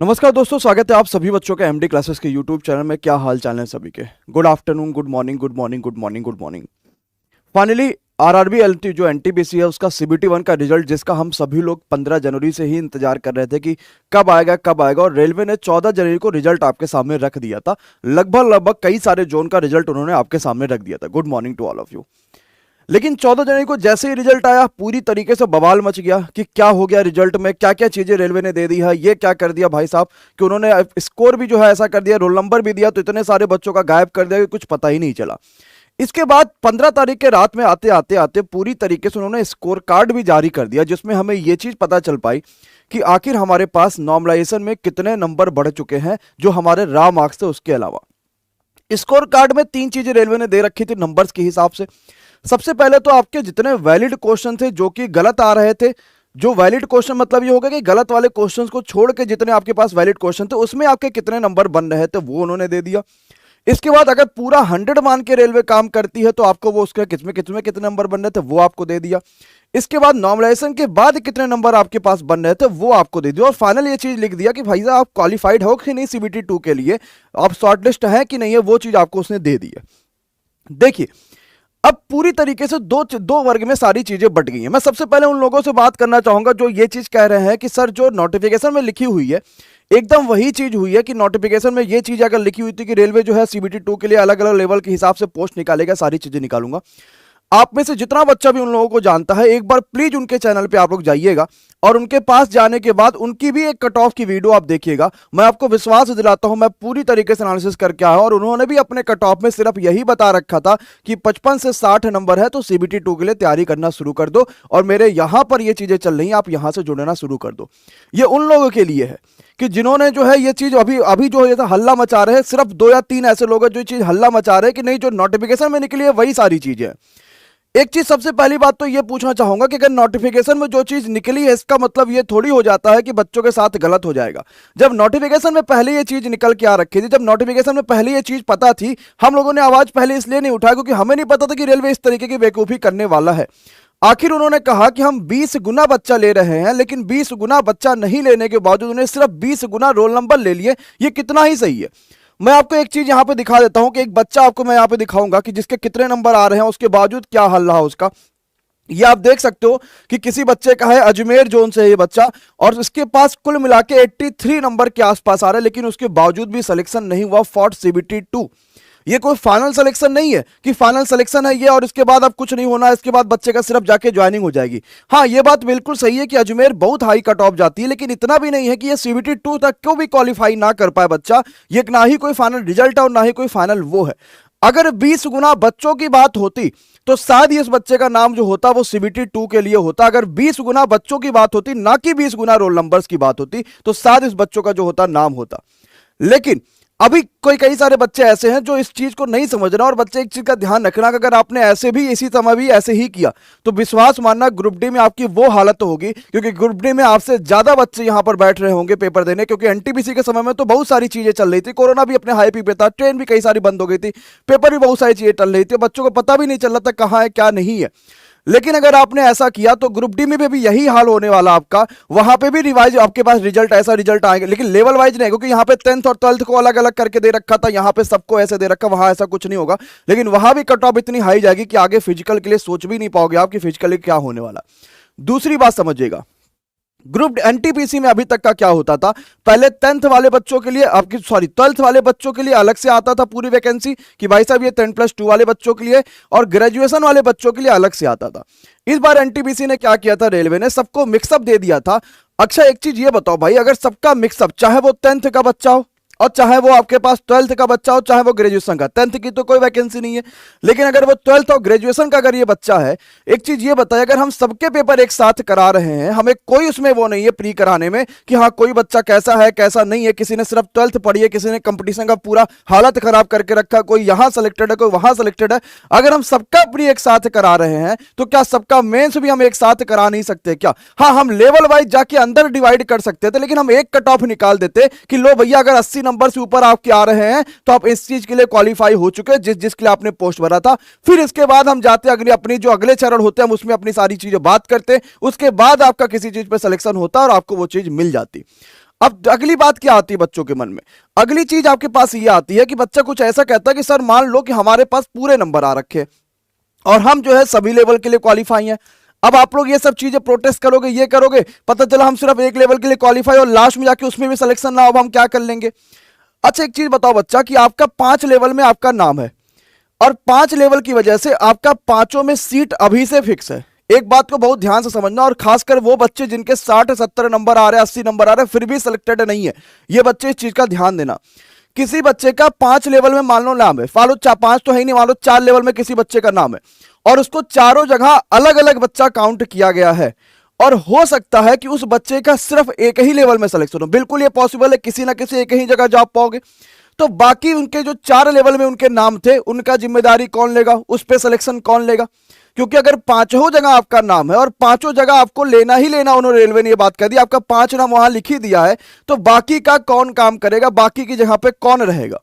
नमस्कार दोस्तों, स्वागत है आप सभी बच्चों का एमडी क्लासेस के यूट्यूब चैनल में। क्या हाल चाल है सभी के? Good afternoon, good morning, good morning, good morning, good morning. Finally RRB LT जो एनटीपीसी है उसका सीबीटी 1 का रिजल्ट, जिसका हम सभी लोग 15 जनवरी से ही इंतजार कर रहे थे कि कब आएगा कब आएगा, और रेलवे ने 14 जनवरी को रिजल्ट आपके सामने रख दिया था। लगभग कई सारे जोन का रिजल्ट उन्होंने आपके सामने रख दिया था। Good morning to all of you. लेकिन 14 जनवरी को जैसे ही रिजल्ट आया, पूरी तरीके से बवाल मच गया कि क्या हो गया रिजल्ट में, क्या क्या चीजें रेलवे ने दे दी है, ये क्या कर दिया भाई साहब कि उन्होंने स्कोर भी जो है ऐसा कर दिया, रोल नंबर भी दिया तो इतने सारे बच्चों का गायब कर दिया कि कुछ पता ही नहीं चला। इसके बाद 15 तारीख के रात में आते आते आते पूरी तरीके से उन्होंने स्कोर कार्ड भी जारी कर दिया, जिसमें हमें ये चीज पता चल पाई कि आखिर हमारे पास नॉर्मलाइजेशन में कितने नंबर बढ़ चुके हैं जो हमारे रॉ मार्क्स थे उसके अलावा। स्कोर कार्ड में 3 चीजें रेलवे ने दे रखी थी नंबर्स के हिसाब से। सबसे पहले तो आपके जितने वैलिड क्वेश्चन थे जो कि गलत आ रहे थे, जो वैलिड क्वेश्चन मतलब ये होगा कि गलत वाले क्वेश्चंस को छोड़ के जितने आपके पास वैलिड क्वेश्चन थे उसमें आपके कितने नंबर बन रहे थे वो उन्होंने दे दिया। इसके बाद अगर पूरा 100 मान के रेलवे काम करती है तो आपको वो उसके कितने कितने कितने नंबर बन रहे थे वो आपको दे दिया। इसके बाद नॉर्मलाइजेशन के बाद कितने नंबर आपके पास बन रहे थे वो आपको दे दिया, और फाइनल ये चीज लिख दिया कि भाई साहब आप क्वालिफाइड हो कि नहीं सीबीटी 2 के लिए, आप शॉर्टलिस्ट है कि नहीं है, वो चीज आपको उसने दे दी है। देखिए, अब पूरी तरीके से दो वर्ग में सारी चीजें बट गई हैं। मैं सबसे पहले उन लोगों से बात करना चाहूंगा जो ये चीज कह रहे हैं कि सर जो नोटिफिकेशन में लिखी हुई है एकदम वही चीज हुई है कि नोटिफिकेशन में ये चीज अगर लिखी हुई थी कि रेलवे जो है सीबीटी 2 के लिए अलग अलग लेवल के हिसाब से पोस्ट निकालेगा, सारी चीजें निकालूंगा। आप में से जितना बच्चा भी उन लोगों को जानता है, एक बार प्लीज उनके चैनल पे आप लोग जाइएगा और उनके पास जाने के बाद उनकी भी एक कट ऑफ की वीडियो आप देखिएगा। मैं आपको विश्वास दिलाता हूं, मैं पूरी तरीके से एनालिसिस करके आया और उन्होंने भी अपने कट ऑफ में सिर्फ यही बता रखा था कि 55 से 60 नंबर है तो सीबीटी 2 के लिए तैयारी करना शुरू कर दो, और मेरे यहां पर ये चीजें चल रही हैं, आप यहां से जुड़ना शुरू कर दो। ये उन लोगों के लिए है कि जिन्होंने जो है ये चीज अभी अभी जो है हल्ला मचा रहे हैं। सिर्फ 2 या 3 ऐसे लोग हैं जो चीज हल्ला मचा रहे हैं कि नहीं, जो नोटिफिकेशन में निकली है वही सारी चीजें हैं। एक चीज सबसे पहली बात तो ये पूछना चाहूंगा कि अगर नोटिफिकेशन में जो चीज निकली है इसका मतलब ये थोड़ी हो जाता है कि बच्चों के साथ गलत हो जाएगा। जब नोटिफिकेशन में पहले ये चीज निकल के आ रखी थी, जब नोटिफिकेशन में पहले ये चीज पता थी, हम लोगों ने आवाज पहले इसलिए नहीं उठाया क्योंकि हमें नहीं पता था कि रेलवे इस तरीके की बेवकूफी करने वाला है। आखिर उन्होंने कहा कि हम 20 गुना बच्चा ले रहे हैं, लेकिन 20 गुना बच्चा नहीं लेने के बावजूद उन्हें सिर्फ 20 गुना रोल नंबर ले लिए। ये कितना ही सही है। मैं आपको एक चीज यहां पे दिखा देता हूं कि एक बच्चा आपको मैं यहां पे दिखाऊंगा कि जिसके कितने नंबर आ रहे हैं उसके बावजूद क्या हल रहा उसका। ये आप देख सकते हो कि किसी बच्चे का है, अजमेर जोन से ये बच्चा, और इसके पास कुल मिला के 83 नंबर के आसपास आ रहा है, लेकिन उसके बावजूद भी सिलेक्शन नहीं हुआ फॉर सीबीटी 2। ये कोई फाइनल सिलेक्शन नहीं है कि फाइनल सिलेक्शन है ये और इसके बाद अब कुछ नहीं होना, इसके बाद बच्चे का सिर्फ जाके ज्वाइनिंग हो जाएगी। हाँ, ये बात बिल्कुल सही है कि अजमेर बहुत हाई कट ऑफ जाती है, लेकिन इतना भी नहीं है कि ये सीबीटी 2 तक क्यों भी क्वालिफाई ना कर पाए बच्चा। ये ना ही कोई फाइनल रिजल्ट है और ना ही कोई फाइनल वो है। अगर 20 गुना बच्चों की बात होती तो शायद इस बच्चे का नाम जो होता वो सीबीटी 2 के लिए होता। अगर 20 गुना बच्चों की बात होती, ना कि 20 गुना रोल नंबर्स की बात होती, तो शायद इस बच्चों का जो होता नाम होता। लेकिन अभी कई सारे बच्चे ऐसे हैं जो इस चीज को नहीं समझ रहे, और बच्चे एक चीज का ध्यान रखना कि अगर आपने ऐसे भी इसी समय भी ऐसे ही किया तो विश्वास मानना ग्रुप डी में आपकी वो हालत होगी, क्योंकि ग्रुप डी में आपसे ज्यादा बच्चे यहां पर बैठ रहे होंगे पेपर देने, क्योंकि एनटीपीसी के समय में तो बहुत सारी चीजें चल रही थी, कोरोना भी अपने हाई पीक पे था, ट्रेन भी कई सारी बंद हो गई थी, पेपर भी बहुत सारी चीजें चल रही थी, बच्चों को पता भी नहीं चल रहा था कहां है क्या नहीं है। लेकिन अगर आपने ऐसा किया तो ग्रुप डी में भी यही हाल होने वाला आपका। वहां पे भी रिवाइज आपके पास रिजल्ट ऐसा रिजल्ट आएगा, लेकिन लेवल वाइज नहीं, क्योंकि यहाँ पे 10th और 12th को अलग अलग करके दे रखा था, यहाँ पे सबको ऐसे दे रखा, वहां ऐसा कुछ नहीं होगा। लेकिन वहां भी कट ऑफ इतनी हाई जाएगी कि आगे फिजिकल के लिए सोच भी नहीं पाओगे आप कि फिजिकली क्या होने वाला। दूसरी बात समझिएगा, ग्रुप एनटीपीसी में अभी तक का क्या होता था, पहले 10th वाले बच्चों के लिए आपकी 12th वाले बच्चों के लिए अलग से आता था पूरी वैकेंसी कि भाई साहब ये 10+2 वाले बच्चों के लिए, और ग्रेजुएशन वाले बच्चों के लिए अलग से आता था। इस बार एनटीपीसी ने क्या किया था, रेलवे ने सबको मिक्सअप दे दिया था। अच्छा, एक चीज ये बताओ भाई, अगर सबका मिक्सअप, चाहे वो 10th का बच्चा हो और चाहे वो आपके पास 12th का बच्चा हो, चाहे वो ग्रेजुएशन का, 10th की तो कोई वैकेंसी नहीं है, लेकिन अगर वो 12th और ग्रेजुएशन का अगर ये बच्चा है, एक चीज ये बताइए, अगर हम सबके पेपर एक साथ करा रहे हैं, हमें कोई उसमें वो नहीं है प्री कराने में कि हाँ कोई बच्चा कैसा है कैसा नहीं है, किसी ने सिर्फ 12th पढ़ी है, किसी ने कंपटीशन का पूरा हालत खराब करके रखा, कोई यहां सेलेक्टेड है कोई वहां सेलेक्टेड है। अगर हम सबका प्री एक साथ करा रहे हैं तो क्या सबका मेंस भी हम एक साथ करा नहीं सकते क्या? हाँ, हम लेवल वाइज जाके अंदर डिवाइड कर सकते थे, लेकिन हम एक कट ऑफ निकाल देते कि लो भैया अगर 80 नंबर से ऊपर आपके आ रहे हैं तो आप इस चीज के लिए क्वालिफाई हो चुके जिसके लिए आपने पोस्ट भरा था। फिर इसके बाद हम जाते अगले अपनी जो अगले चरण होते हैं हम उसमें अपनी सारी चीजें बात करते, उसके बाद आपका किसी चीज पे सिलेक्शन होता और आपको वो चीज मिल जाती। अब अगली बात क्या आती है बच्चों के मन में? अगली चीज आपके पास ये आती है कि बच्चा कुछ ऐसा कहता है कि सर मान लो कि हमारे पास पूरे नंबर आ रखे हैं और हम जो है सभी लेवल के लिए क्वालिफाई हैं। अब आप लोग ये सब चीजें प्रोटेस्ट करोगे, ये करोगे, पता चला हम सिर्फ एक लेवल के लिए क्वालिफाई और लास्ट में जाके उसमें भी सिलेक्शन ना हो, हम क्या कर लेंगे? अच्छा एक चीज बताओ बच्चा कि आपका 5 लेवल में आपका नाम है और 5 लेवल की वजह से आपका पांचों में सीट अभी से फिक्स है। एक बात को बहुत ध्यान से समझना, और खासकर वो बच्चे जिनके 60-70 नंबर आ रहे हैं, 80 नंबर आ रहे हैं, फिर भी सिलेक्टेड नहीं है, ये बच्चे इस चीज का ध्यान देना। किसी बच्चे का 5 लेवल में मान लो नाम है, मान लो 5 तो है ही नहीं, मान लो 4 लेवल में किसी बच्चे का नाम है और उसको चारों जगह अलग अलग बच्चा काउंट किया गया है और हो सकता है कि उस बच्चे का सिर्फ एक ही लेवल में सिलेक्शन हो। बिल्कुल ये पॉसिबल है, किसी ना किसी एक ही जगह जॉब पाओगे। तो बाकी उनके जो 4 लेवल में उनके नाम थे, उनका जिम्मेदारी कौन लेगा, उस पर सिलेक्शन कौन लेगा? क्योंकि अगर पांचों जगह आपका नाम है और पांचों जगह आपको लेना ही लेना, उन्होंने रेलवे ने ये बात कह दी, आपका 5 नाम वहां लिख ही दिया है, तो बाकी का कौन काम करेगा, बाकी की जगह पे कौन रहेगा?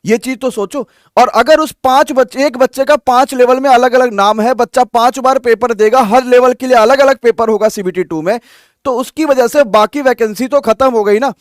ये चीज तो सोचो। और अगर उस 5 बच्चे, एक बच्चे का 5 लेवल में अलग अलग नाम है, बच्चा 5 बार पेपर देगा, हर लेवल के लिए अलग अलग पेपर होगा CBT 2 में, तो उसकी वजह से बाकी वैकेंसी तो खत्म हो गई ना।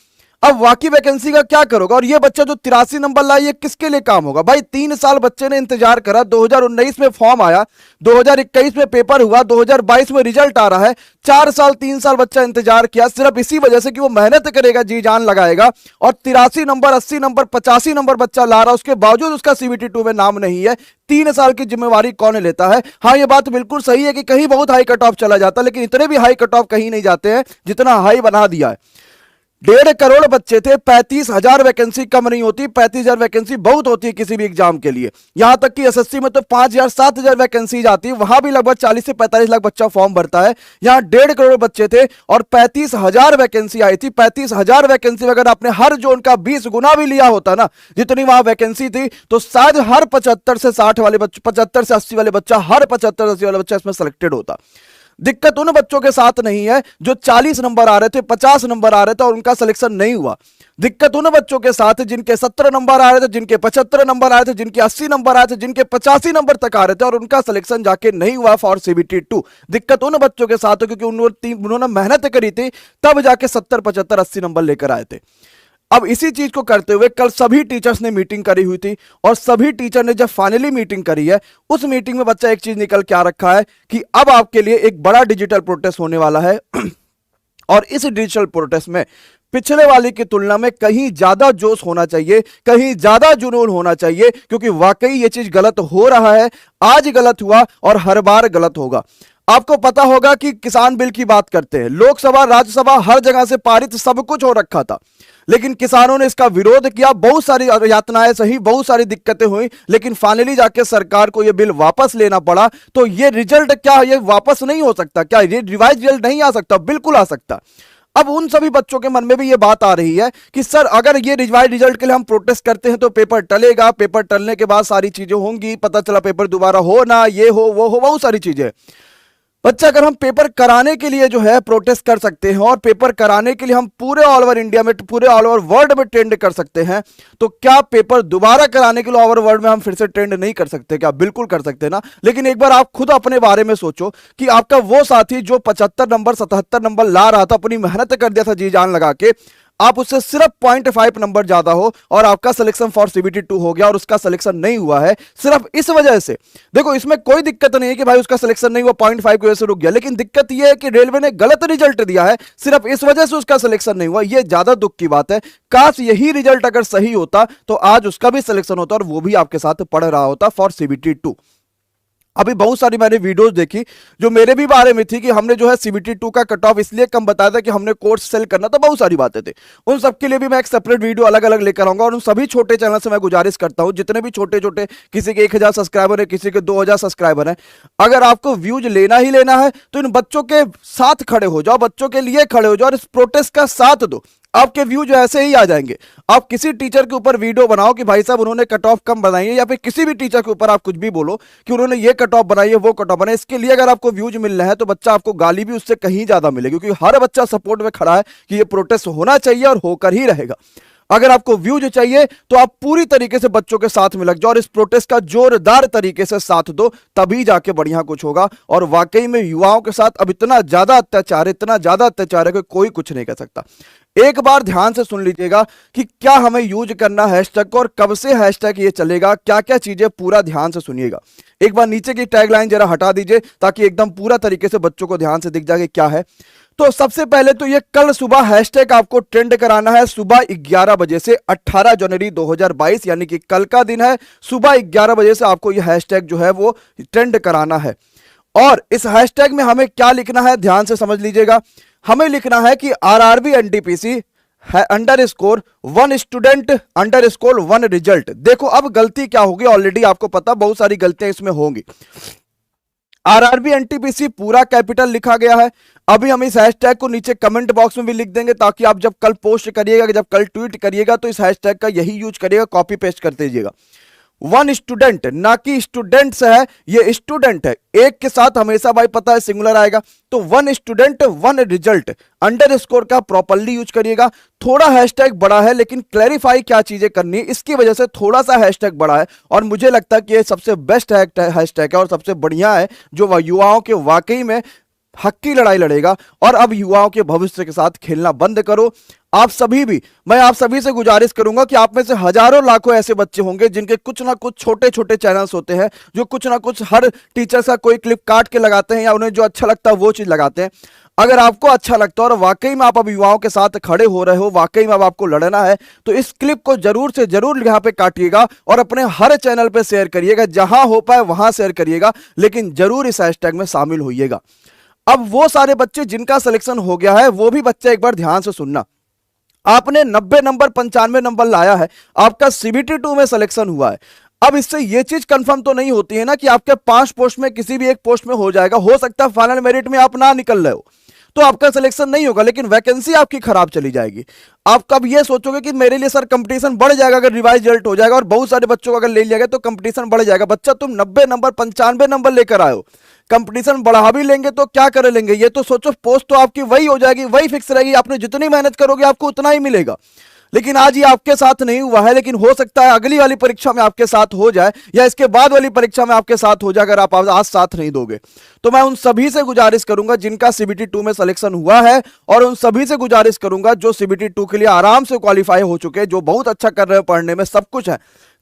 अब बाकी वैकेंसी का क्या करोगे? और ये बच्चा जो 83 नंबर लाया, ये किसके लिए काम होगा भाई? 3 साल बच्चे ने इंतजार करा, 2019 में फॉर्म आया, 2021 में पेपर हुआ, 2022 में रिजल्ट आ रहा है, 4 साल 3 साल बच्चा इंतजार किया सिर्फ इसी वजह से कि वो मेहनत करेगा, जी जान लगाएगा, और 83 नंबर, 80 नंबर, 85 नंबर बच्चा ला रहा, उसके बावजूद उसका CBT 2 में नाम नहीं है। 3 साल की जिम्मेवारी कौन लेता है? हाँ ये बात बिल्कुल सही है कि कहीं बहुत हाई कट ऑफ चला जाता, लेकिन इतने भी हाई कट ऑफ कहीं नहीं जाते हैं जितना हाई बना दिया है। 1.5 करोड़ बच्चे थे, 35,000 वैकेंसी कम नहीं होती, 35,000 वैकेंसी बहुत होती है किसी भी एग्जाम के लिए। यहां तक कि SSC में तो 5,000 7,000 वैकेंसी जाती है, वहां भी लगभग 40 से 45 लाख बच्चा फॉर्म भरता है। यहां 1.5 करोड़ बच्चे थे और 35,000 वैकेंसी आई थी। 35,000 वैकेंसी अगर आपने हर जोन का 20 गुना भी लिया होता ना, जितनी वहां वैकेंसी थी, तो शायद हर 75 से 60 वाले बच्चे, 75 से 80 वाले बच्चा, हर 75 80 वाला बच्चा इसमें सेलेक्टेड होता। दिक्कत उन बच्चों के साथ नहीं है जो 40 नंबर आ रहे थे, 50 नंबर आ रहे थे और उनका सिलेक्शन नहीं हुआ। दिक्कत उन बच्चों के साथ जिनके 17 नंबर आ रहे थे, जिनके 75 नंबर आए थे, जिनके 80 नंबर आए थे, जिनके 85 नंबर तक आ रहे थे और उनका सिलेक्शन जाके नहीं हुआ फॉर CBT 2। दिक्कत उन बच्चों के साथ है क्योंकि उन्होंने मेहनत करी थी, तब जाके 70 75 80 नंबर लेकर आए थे। अब इसी चीज को करते हुए कल सभी टीचर्स ने मीटिंग करी हुई थी और सभी टीचर ने जब फाइनली मीटिंग करी है, उस मीटिंग में बच्चा एक चीज निकल के आ रखा है कि अब आपके लिए एक बड़ा डिजिटल प्रोटेस्ट होने वाला है और इस डिजिटल प्रोटेस्ट में पिछले वाले की तुलना में कहीं ज्यादा जोश होना चाहिए, कहीं ज्यादा जुनून होना चाहिए, क्योंकि वाकई ये चीज गलत हो रहा है। आज गलत हुआ और हर बार गलत होगा। आपको पता होगा कि किसान बिल की बात करते हैं, लोकसभा राज्यसभा हर जगह से पारित सब कुछ हो रखा था, लेकिन किसानों ने इसका विरोध किया, बहुत सारी यातनाएं सही, बहुत सारी दिक्कतें हुई, लेकिन फाइनली जाके सरकार को यह बिल वापस लेना पड़ा। तो ये रिजल्ट क्या ये वापस नहीं हो सकता? क्या ये रिवाइज रिजल्ट नहीं आ सकता? बिल्कुल आ सकता। अब उन सभी बच्चों के मन में भी ये बात आ रही है कि सर अगर ये रिवाइज रिजल्ट के लिए हम प्रोटेस्ट करते हैं तो पेपर टलेगा, पेपर टलने के बाद सारी चीजें होंगी, पता चला पेपर दोबारा हो ना, ये हो वो हो, बहुत सारी चीजें। बच्चा अगर हम पेपर कराने के लिए जो है प्रोटेस्ट कर सकते हैं और पेपर कराने के लिए हम पूरे ऑल ओवर इंडिया में, पूरे ऑल ओवर वर्ल्ड में ट्रेंड कर सकते हैं, तो क्या पेपर दोबारा कराने के लिए ऑल ओवर वर्ल्ड में हम फिर से ट्रेंड नहीं कर सकते? क्या बिल्कुल कर सकते हैं ना। लेकिन एक बार आप खुद अपने बारे में सोचो कि आपका वो साथी जो 75 नंबर 77 नंबर ला रहा था, अपनी मेहनत कर दिया था जी जान लगा के, आप उससे सिर्फ 0.5 नंबर ज्यादा हो और आपका सिलेक्शन फॉर CBT 2 हो गया और उसका सिलेक्शन नहीं हुआ है सिर्फ इस वजह से। देखो इसमें कोई दिक्कत नहीं है कि भाई उसका सिलेक्शन नहीं हुआ, 0.5 की वजह से रुक गया, लेकिन दिक्कत यह है कि रेलवे ने गलत रिजल्ट दिया है, सिर्फ इस वजह से उसका सिलेक्शन नहीं हुआ। यह ज्यादा दुख की बात है। काश यही रिजल्ट अगर सही होता तो आज उसका भी सिलेक्शन होता और वो भी आपके साथ पढ़ रहा होता फॉर CBT 2। अभी बहुत सारी मैंने वीडियोस देखी जो मेरे भी बारे में थी कि हमने जो है CBT 2 का कट ऑफ इसलिए कम बताया था कि हमने कोर्स सेल करना था, बहुत सारी बातें थी। उन सबके लिए भी मैं एक सेपरेट वीडियो अलग अलग लेकर आऊंगा और उन सभी छोटे चैनल से मैं गुजारिश करता हूं, जितने भी छोटे छोटे, किसी के 1000 सब्सक्राइबर है, किसी के 2000 सब्सक्राइबर है, अगर आपको व्यूज लेना ही लेना है तो इन बच्चों के साथ खड़े हो जाओ, बच्चों के लिए खड़े हो जाओ और इस प्रोटेस्ट का साथ दो। आपके व्यूज ऐसे ही आ जाएंगे। आप किसी टीचर के ऊपर वीडियो बनाओ कि भाई साहब उन्होंने कट ऑफ कम बनाई है, या फिर किसी भी टीचर के ऊपर आप कुछ भी बोलो कि उन्होंने ये कट ऑफ बनाई है, वो कट ऑफ बनाई, इसके लिए अगर आपको व्यूज मिल रहे हैं तो बच्चा आपको गाली भी उससे कहीं ज्यादा मिलेगी, क्योंकि हर बच्चा सपोर्ट में खड़ा है कि ये प्रोटेस्ट होना चाहिए और होकर ही रहेगा। अगर आपको व्यूज चाहिए तो आप पूरी तरीके से बच्चों के साथ में लग जाओ और इस प्रोटेस्ट का जोरदार तरीके से साथ दो, तभी जाके बढ़िया कुछ होगा। और वाकई में युवाओं के साथ अब इतना ज्यादा अत्याचार है कि कोई कुछ नहीं कर सकता। एक बार ध्यान से सुन लीजिएगा कि क्या हमें यूज करना हैशटैग को और कब से हैशटैग ये चलेगा, क्या क्या चीजें, पूरा ध्यान से सुनिएगा। एक बार नीचे की टैगलाइन जरा हटा दीजिए ताकि एकदम पूरा तरीके से बच्चों को ध्यान से दिख जाए कि क्या है। तो सबसे पहले तो ये कल सुबह हैशटैग आपको ट्रेंड कराना है सुबह 11 बजे से, 18 जनवरी 2022 यानी कि कल का दिन है। सुबह 11 बजे से आपको ये हैशटैग जो है वो ट्रेंड कराना है। और इस हैशटैग में हमें क्या लिखना है, ध्यान से समझ लीजिएगा। हमें लिखना है कि RRB NTPC underscore 1 student underscore 1 result. देखो अब गलती क्या होगी, ऑलरेडी आपको पता बहुत सारी गलतियां इसमें होंगी। आरआरबी एनटीपीसी पूरा कैपिटल लिखा गया है। अभी हम इस हैशटैग को नीचे कमेंट बॉक्स में भी लिख देंगे ताकि आप जब कल पोस्ट करिएगा, जब कल ट्वीट करिएगा तो इस हैशटैग का यही यूज करिएगा, कॉपी पेस्ट कर दीजिएगा। 1 स्टूडेंट, ना कि स्टूडेंट्स है, ये स्टूडेंट है। एक के साथ हमेशा भाई पता है सिंगुलर आएगा, तो 1 स्टूडेंट 1 रिजल्ट अंडरस्कोर का प्रॉपर्ली यूज करिएगा। थोड़ा हैशटैग बड़ा है लेकिन क्लैरिफाई क्या चीजें करनी है इसकी वजह से थोड़ा सा हैशटैग बड़ा है, और मुझे लगता है कि ये सबसे बेस्ट हैशटैग है और सबसे बढ़िया है जो युवाओं के वाकई में हक की लड़ाई लड़ेगा। और अब युवाओं के भविष्य के साथ खेलना बंद करो। आप सभी भी, मैं आप सभी से गुजारिश करूंगा कि आप में से हजारों लाखों ऐसे बच्चे होंगे जिनके कुछ ना कुछ छोटे छोटे चैनल्स होते हैं, जो कुछ ना कुछ हर टीचर का कोई क्लिप काट के लगाते हैं या उन्हें जो अच्छा लगता है वो चीज लगाते हैं। अगर आपको अच्छा लगता है और वाकई में आप अब युवाओं के साथ खड़े हो रहे हो, वाकई में अब आपको लड़ना है, तो इस क्लिप को जरूर से जरूर यहाँ पे काटिएगा और अपने हर चैनल पे शेयर करिएगा, जहां हो पाए वहां शेयर करिएगा, लेकिन जरूर इस हैशटैग में शामिल होइएगा। अब वो सारे बच्चे जिनका सिलेक्शन हो गया है वो भी बच्चे एक बार ध्यान से सुनना। आपने 90 नंबर 95 नंबर लाया है, आपका सीबीटी 2 में सिलेक्शन हुआ है। अब इससे ये चीज कंफर्म तो नहीं होती है ना कि आपके 5 पोस्ट में किसी भी एक पोस्ट में हो जाएगा। हो सकता है फाइनल मेरिट में आप ना निकल रहे हो तो आपका सिलेक्शन नहीं होगा, लेकिन वैकेंसी आपकी खराब चली जाएगी। आप कब ये सोचोगे कि मेरे लिए सर कंपटीशन बढ़ जाएगा अगर रिवाइज रिजल्ट हो जाएगा और बहुत सारे बच्चों को अगर ले लिया गया तो कंपटीशन बढ़ जाएगा। बच्चा तुम 90 नंबर 95 नंबर लेकर आए हो, कंपटीशन बढ़ा भी लेंगे तो क्या कर लेंगे, ये तो सोचो पोस्ट तो आपकी वही हो जाएगी, वही फिक्स रहेगी। आपने जितनी मेहनत करोगे आपको उतना ही मिलेगा। लेकिन आज ये आपके साथ नहीं हुआ है, लेकिन हो सकता है अगली वाली परीक्षा में आपके साथ हो जाए या इसके बाद वाली परीक्षा में आपके साथ हो जाए अगर आप आज साथ नहीं दोगे। तो मैं उन सभी से गुजारिश करूंगा जिनका सीबीटी 2 में सिलेक्शन हुआ है, और उन सभी से गुजारिश करूंगा जो सीबीटी 2 के लिए आराम से क्वालिफाई हो चुके हैं, जो बहुत अच्छा कर रहे हैं, पढ़ने में सब कुछ है,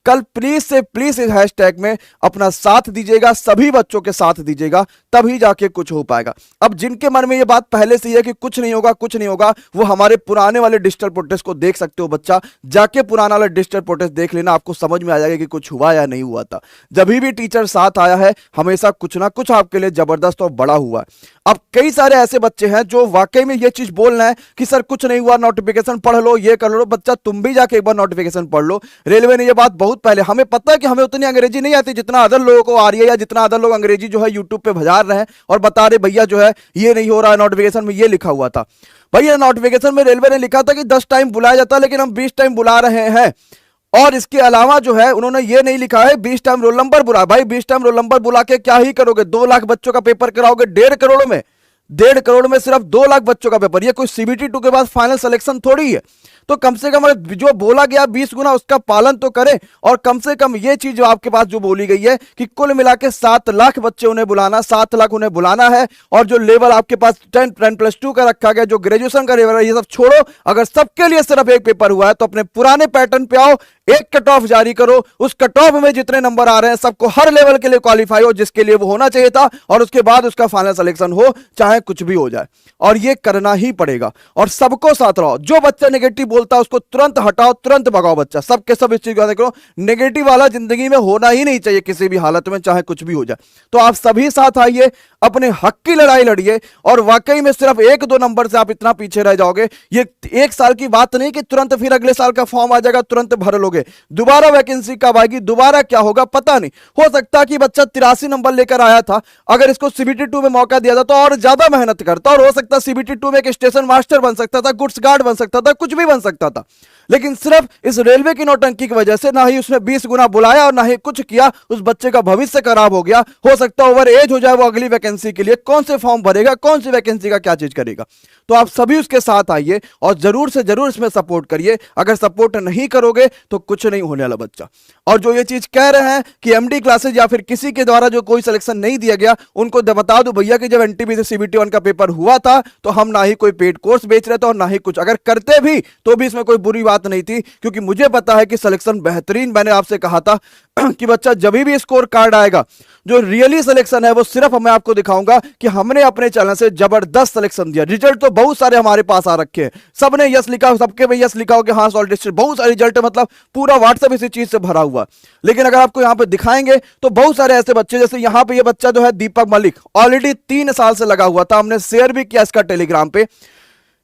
कल प्लीज से प्लीज इस हैशटैग में अपना साथ दीजिएगा, सभी बच्चों के साथ दीजिएगा, तभी जाके कुछ हो पाएगा। अब जिनके मन में ये बात पहले से ही है कि कुछ नहीं होगा कुछ नहीं होगा, वो हमारे पुराने वाले डिजिटल प्रोटेस्ट को देख सकते हो। बच्चा जाके पुराना वाला डिजिटल प्रोटेस्ट देख लेना, आपको समझ में आ जाएगा कि कुछ हुआ या नहीं हुआ था। जब भी टीचर साथ आया है हमेशा कुछ ना कुछ आपके लिए जबरदस्त और बड़ा हुआ है। अब कई सारे ऐसे बच्चे हैं जो वाकई में ये चीज बोल रहे हैं कि सर कुछ नहीं हुआ, नोटिफिकेशन पढ़ लो, ये कर लो। बच्चा तुम भी जाके एक बार नोटिफिकेशन पढ़ लो। रेलवे ने ये बात बहुत पहले, हमें पता है कि हमें उतनी अंग्रेजी नहीं आती जितना अदर लोगों को आ रही है, या जितना अदर लोग अंग्रेजी जो है यूट्यूब पे भजार रहे हैं और बता रहे भैया जो है ये नहीं हो रहा है, नोटिफिकेशन में ये लिखा हुआ था। भैया नोटिफिकेशन में रेलवे ने लिखा था कि 10 टाइम बुलाया जाता है, लेकिन हम 20 टाइम बुला रहे हैं। और इसके अलावा जो है उन्होंने ये नहीं लिखा है 20 टाइम रोल नंबर बुला। भाई 20 टाइम रोल नंबर बुला के क्या ही करोगे? 2 लाख बच्चों का पेपर कराओगे 1.5 करोड़ में, 1.5 करोड़ में सिर्फ 2 लाख बच्चों का पेपर। ये कोई सीबीटी 2 के बाद फाइनल सिलेक्शन थोड़ी है। तो कम से कम जो बोला गया 20 गुना उसका पालन तो करें, और कम से कम ये चीज जो आपके पास जो बोली गई है कि कुल मिला के 7 लाख बच्चे उन्हें बुलाना, 7 लाख उन्हें बुलाना है। और जो लेवल आपके पास 10+2 का रखा गया, जो ग्रेजुएशन का लेवल है, ये सब छोड़ो। अगर सबके लिए सिर्फ एक पेपर हुआ है तो अपने पुराने पैटर्न पे आओ, एक कट ऑफ जारी करो, उस कट ऑफ में जितने नंबर आ रहे हैं सबको हर लेवल के लिए क्वालिफाई हो जिसके लिए वो होना चाहिए था, और उसके बाद उसका फाइनल सिलेक्शन हो, चाहे कुछ भी हो जाए। और ये करना ही पड़ेगा, और सबको साथ रहो। जो बच्चा नेगेटिव बोलता है उसको तुरंत हटाओ, तुरंत भगाओ। बच्चा सबके सब इस चीज को करो, नेगेटिव वाला जिंदगी में होना ही नहीं चाहिए किसी भी हालत में, चाहे कुछ भी हो जाए। तो आप सभी साथ आइए, अपने हक की लड़ाई लड़िए, और वाकई में सिर्फ 1-2 नंबर से आप इतना पीछे रह जाओगे। ये 1 साल की बात नहीं कि तुरंत फिर अगले साल का फॉर्म आ जाएगा तुरंत भर लोगे। दोबारा वैकेंसी कब आएगी, दोबारा क्या होगा पता नहीं। हो सकता है कि बच्चा 83 नंबर लेकर आया था, अगर इसको सीबीटी 2 में मौका दिया था तो और ज्यादा पूरा मेहनत करता और हो सकता है सीबीटी 2 में एक स्टेशन मास्टर बन सकता था, गुड्स गार्ड बन सकता था, कुछ भी बन सकता था, लेकिन सिर्फ इस रेलवे की नौटंकी की वजह से ना ही उसने 20 गुना बुलाया और ना ही कुछ किया, उस बच्चे का भविष्य खराब हो गया। हो सकता है ओवर एज हो जाए वो अगली वैकेंसी के लिए, कौन से फॉर्म भरेगा, कौन सी वैकेंसी का क्या चीज करेगा। तो आप सभी उसके साथ आइए और जरूर से जरूर इसमें सपोर्ट करिए। अगर सपोर्ट नहीं करोगे तो कुछ नहीं होने वाला बच्चा। और जो ये चीज कह रहे हैं कि एमडी क्लासेज या फिर किसी के द्वारा जो कोई सिलेक्शन नहीं दिया गया, उनको बता दूं भैया कि जब एनटीपीसी सीबीटी 1 का पेपर हुआ था तो हम ना ही कोई पेड कोर्स बेच रहे थे और ना ही कुछ, अगर करते भी तो भी इसमें कोई बुरी बात नहीं थी, क्योंकि मुझे पता है कि सिलेक्शन बेहतरीन, मैंने आपसे कहा था कि बच्चा जब भी स्कोर कार्ड आएगा, जो रियली सिलेक्शन है वो सिर्फ मैं आपको दिखाऊंगा कि हमने अपने चैनल से जबरदस्त सिलेक्शन दिया। रिजल्ट तो बहुत सारे हमारे पास आ रखे हैं, सबने यस लिखा, सबके में यस लिखा हो कि हाँ सॉल्ट डिस्ट्रिक्ट, बहुत सारे रिजल्ट, मतलब पूरा व्हाट्सएप इसी चीज से भरा हुआ। लेकिन अगर आपको यहां पे दिखाएंगे तो बहुत सारे ऐसे बच्चे, जैसे यहां पे ये बच्चा जो है दीपक मलिक, ऑलरेडी 3 साल से लगा हुआ था, हमने शेयर भी किया इसका टेलीग्राम पे,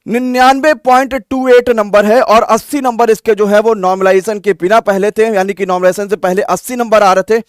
99.28 नंबर है और 80 नंबर इसके जो है वो नॉर्मलाइजेशन के बिना पहले थे, यानी कि नॉर्मलाइजेशन से पहले 80 नंबर आ रहे थे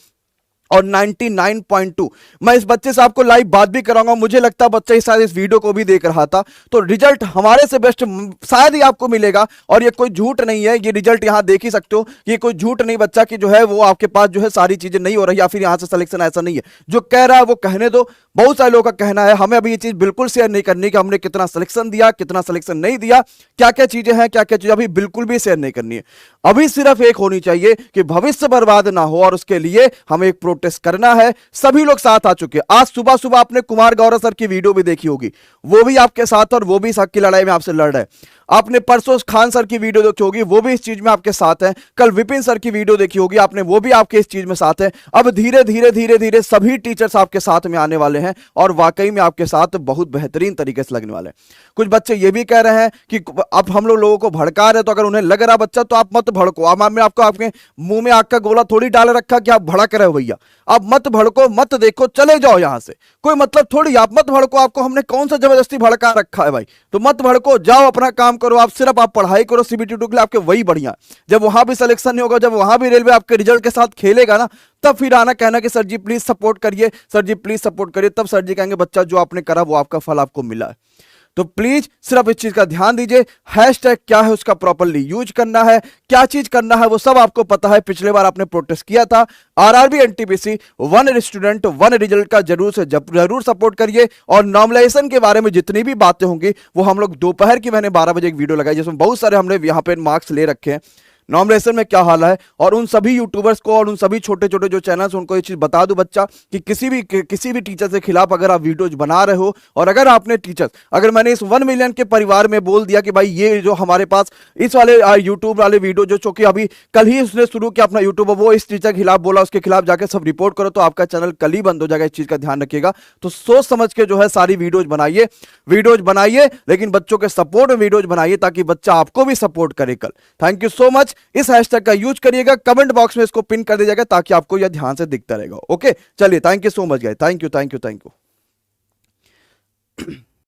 और 99.2। मैं इस बच्चे से आपको लाइव बात भी कराऊंगा, मुझे लगता है बच्चा शायद इस वीडियो को भी देख रहा था, तो रिजल्ट हमारे से बेस्ट शायद ही आपको मिलेगा। और ये कोई झूठ नहीं है, ये रिजल्ट यहां देख ही सकते हो, ये कोई झूठ नहीं बच्चा कि जो है वो आपके पास जो है सारी चीजें नहीं हो रही या फिर यहां से सिलेक्शन, ऐसा नहीं है। जो कह रहा है वो कहने दो, बहुत सारे लोगों का कहना है, हमें अभी ये चीज बिल्कुल शेयर नहीं करनी कि हमने कितना सिलेक्शन दिया, कितना सिलेक्शन नहीं दिया, क्या क्या चीजें हैं, क्या क्या चीजें, अभी बिल्कुल भी शेयर नहीं करनी है। अभी सिर्फ एक होनी चाहिए कि भविष्य बर्बाद ना हो, और उसके लिए हमें एक प्रोटेस्ट करना है। सभी लोग साथ आ चुके हैं। आज सुबह सुबह आपने कुमार गौरव सर की वीडियो भी देखी होगी, वो भी आपके साथ और वो भी इस हक की लड़ाई में आपसे लड़ रहे हैं। आपने परसों खान सर की वीडियो देखी होगी, वो भी इस चीज में आपके साथ हैं। कल विपिन सर की वीडियो देखी होगी आपने, वो भी आपके इस चीज में साथ है। अब धीरे धीरे धीरे धीरे सभी टीचर्स आपके साथ में आने वाले हैं और वाकई में आपके साथ बहुत बेहतरीन तरीके से लगने वाले हैं। कुछ बच्चे ये भी कह रहे हैं कि अब हम लोगों को भड़का रहे, तो अगर उन्हें लग रहा बच्चा तो आप मत भड़को। अब मैं आपको आपके मुंह में आग का गोला थोड़ी डाल रखा कि आप भड़क रहे हो भैया, आप मत भड़को, मत देखो, चले जाओ यहां से, कोई मतलब थोड़ी, आप मत भड़को। आपको हमने कौन सा जबरदस्ती भड़का रखा है भाई, तो मत भड़को, जाओ अपना काम करो। आप सिर्फ आप पढ़ाई करो सीबीटी 2 के लिए, आपके वही बढ़िया। जब वहां भी सिलेक्शन नहीं होगा, जब वहां भी रेलवे आपके रिजल्ट के साथ खेलेगा ना, तब फिर आना कहना कि सर जी प्लीज सपोर्ट करिए, सर जी प्लीज सपोर्ट करिए, तब सर जी कहेंगे बच्चा जो आपने करा वो आपका फल आपको मिला है। तो प्लीज सिर्फ इस चीज का ध्यान दीजिए, हैशटैग क्या है उसका प्रॉपर्ली यूज करना है, क्या चीज करना है वो सब आपको पता है। पिछले बार आपने प्रोटेस्ट किया था, आरआरबी एनटीपीसी 1 स्टूडेंट 1 रिजल्ट का जरूर सपोर्ट करिए। और नॉर्मलाइजेशन के बारे में जितनी भी बातें होंगी वो हम लोग दोपहर की, मैंने 12 बजे एक वीडियो लगाई जिसमें बहुत सारे हमने यहाँ पे मार्क्स ले रखे हैं, नॉर्मलाइजेशन में क्या हाल है। और उन सभी यूट्यूबर्स को और उन सभी छोटे छोटे जो चैनल्स उनको ये चीज बता दो बच्चा कि किसी भी टीचर के खिलाफ अगर आप वीडियोज बना रहे हो, और अगर आपने टीचर्स, अगर मैंने इस 1 मिलियन के परिवार में बोल दिया कि भाई ये जो हमारे पास इस वाले यूट्यूब वाले वीडियो जो चूंकि अभी कल ही उसने शुरू किया अपना यूट्यूब, वो इस टीचर के खिलाफ बोला, उसके खिलाफ जाकर सब रिपोर्ट करो, तो आपका चैनल कल ही बंद हो जाएगा। इस चीज का ध्यान रखिएगा। तो सोच समझ के जो है सारी वीडियोज बनाइए, लेकिन बच्चों के सपोर्ट में वीडियोज बनाइए ताकि बच्चा आपको भी सपोर्ट करे कल। Thank you so much. इस हैशटैग का यूज करिएगा, कमेंट बॉक्स में इसको पिन कर दिया जाएगा ताकि आपको यह ध्यान से दिखता रहेगा। ओके, चलिए, thank you so much guys, thank you.